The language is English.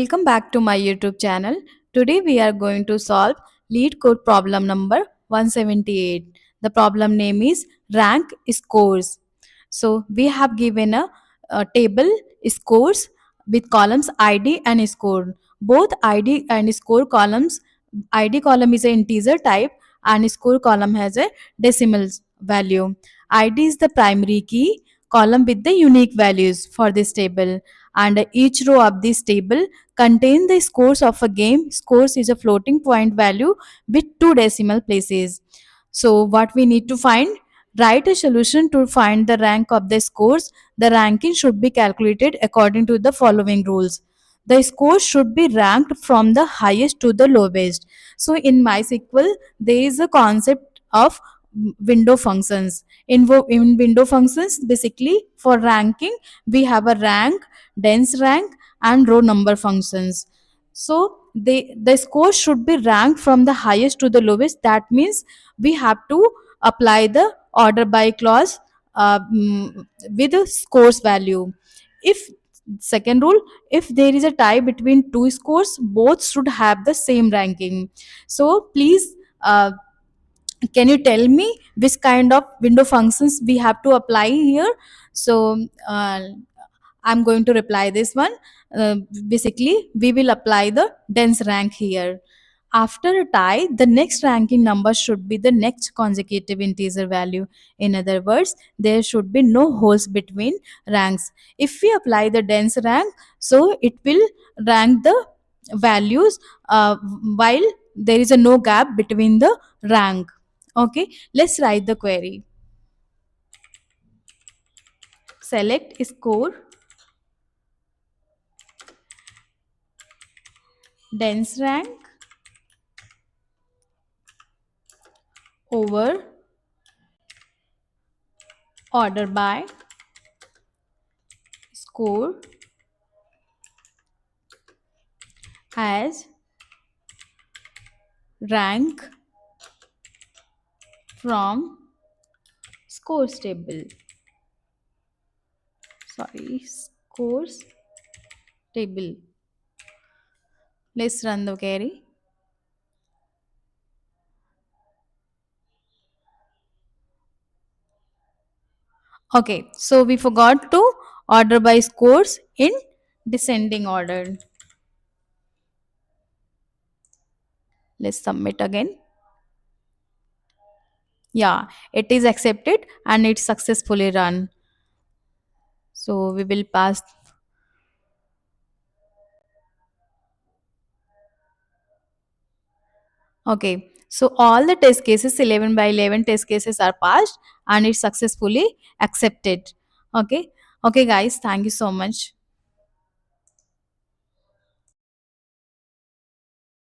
Welcome back to my YouTube channel. Today we are going to solve lead code problem number 178. The problem name is rank scores. So we have given a table scores with columns ID and score. Both ID and score columns, ID column is an integer type and score column has a decimal value. ID is the primary key column with the unique values for this table, and each row of this table contain the scores of a game. Scores is a floating point value with two decimal places. So what we need to find? Write a solution to find the rank of the scores. The ranking should be calculated according to the following rules. The scores should be ranked from the highest to the lowest. So in MySQL, there is a concept of window functions. In window functions, basically for ranking, we have a rank, dense rank, and row number functions. So the score should be ranked from the highest to the lowest. That means we have to apply the order by clause with a scores value. If second rule, if there is a tie between two scores, both should have the same ranking. So please, can you tell me which kind of window functions we have to apply here? So I'm going to reply this one. Basically, we will apply the dense rank here. After a tie, the next ranking number should be the next consecutive integer value. In other words, there should be no holes between ranks. If we apply the dense rank, so it will rank the values while there is a no gap between the rank. Okay, let's write the query. Select score dense rank over order by score as rank from scores table. Sorry, scores table. Let's run the query. Okay, so we forgot to order by scores in descending order. Let's submit again. Yeah, it is accepted and it's successfully run. So we will pass. Okay, so all the test cases, 11 by 11 test cases are passed and it's successfully accepted. Okay, okay, guys, thank you so much.